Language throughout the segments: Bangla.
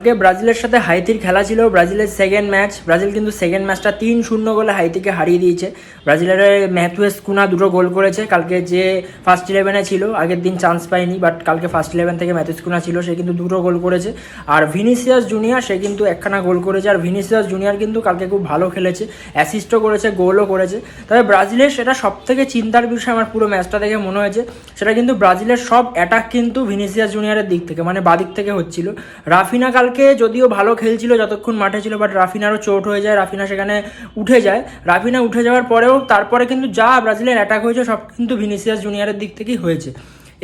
আগে ব্রাজিলের সাথে হাইতির খেলা ছিল, ব্রাজিলের সেকেন্ড ম্যাচ। ব্রাজিল কিন্তু সেকেন্ড ম্যাচটা 3-0 গোলে হাইতিকে হারিয়ে দিয়েছে। ব্রাজিলের ম্যাথুয়েস কুনা 2 গোল করেছে। কালকে যে ফার্স্ট 11-এ ছিল, আগের দিন চান্স পায়নি, বাট কালকে ফার্স্ট 11 থেকে ম্যাথুয়েস কুনা ছিল, সে কিন্তু 2 গোল করেছে। আর ভিনিসিয়াস জুনিয়র, সে কিন্তু 1খানা গোল করেছে। আর ভিনিসিয়াস জুনিয়র কিন্তু কালকে খুব ভালো খেলেছে, অ্যাসিস্টও করেছে, গোলও করেছে। তবে ব্রাজিলের সেটা সবথেকে চিন্তার বিষয় আমার পুরো ম্যাচটা দেখে মনে হয়েছে, সেটা কিন্তু ব্রাজিলের সব অ্যাটাক কিন্তু ভিনিসিয়াস জুনিয়রের দিক থেকে, মানে বাদিক থেকে হচ্ছিল। রাফিনা কালকে যদিও ভালো খেলছিল যতক্ষণ মাঠে ছিল, বাট রাফিনারও চোট হয়ে যায়, রাফিনা সেখানে উঠে যায়। রাফিনা উঠে যাওয়ার পরেও তারপরে কিন্তু যা ব্রাজিলের অ্যাটাক হয়েছে সব কিন্তু ভিনিসিয়াস জুনিয়রের দিক থেকেই হয়েছে।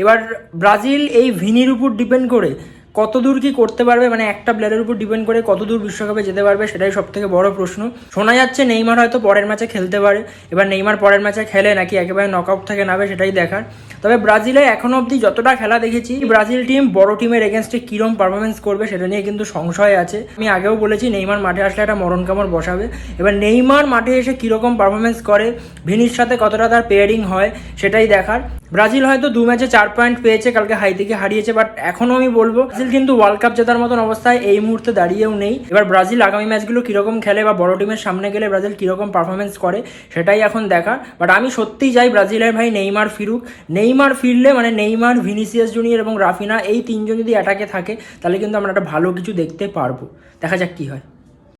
এবার ব্রাজিল এই ভিনির উপর ডিপেন্ড করে কতদূর কি করতে পারবে, মানে একটা প্লেয়ারের উপর ডিপেন্ড করে কতদূর বিশ্বকাপে যেতে পারবে, সেটাই সব থেকে বড় প্রশ্ন। শোনা যাচ্ছে নেইমার হয়তো পরের ম্যাচে খেলতে পারে। এবার নেইমার পরের ম্যাচে খেলে নাকি একেবারে নকআউট থেকে নামে, সেটাই দেখার। তবে ব্রাজিলে এখনো অবধি যতটা খেলা দেখেছি, ব্রাজিল টিম বড় টিমের এগেনস্টে কিরম পারফরমেন্স করবে সেটা নিয়ে কিন্তু সংশয় আছে। আমি আগেও বলেছি নেইমার মাঠে আসলে একটা মরণ কামড় বসাবে। এবার নেইমার মাঠে এসে কীরকম পারফরমেন্স করে, ভিনির সাথে কতটা তার পেয়ারিং হয়, সেটাই দেখার। ব্রাজিল হয়তো 2 ম্যাচে 4 পয়েন্ট পেয়েছে, কালকে হাইতিকে হারিয়েছে, বাট এখনও আমি বলবো ব্রাজিল কিন্তু ওয়ার্ল্ড কাপ জেতার মতন অবস্থায় এই মুহূর্তে দাঁড়িয়েও নেই। এবার ব্রাজিল আগামী ম্যাচগুলো কীরকম খেলে বা বড় টিমের সামনে গেলে ব্রাজিল কীরকম পারফরমেন্স করে, সেটাই এখন দেখার। বাট আমি সত্যিই চাই ব্রাজিলের ভাই নেইমার ফিরুক। নেইমার ফিরলে মানে নেইমার, ভিনিসিয়াস জুনিয়র এবং রাফিনা, এই 3জন যদি অ্যাটাকে থাকে, তাহলে কিন্তু আমরা একটা ভালো কিছু দেখতে পারবো। দেখা যাক কী হয়।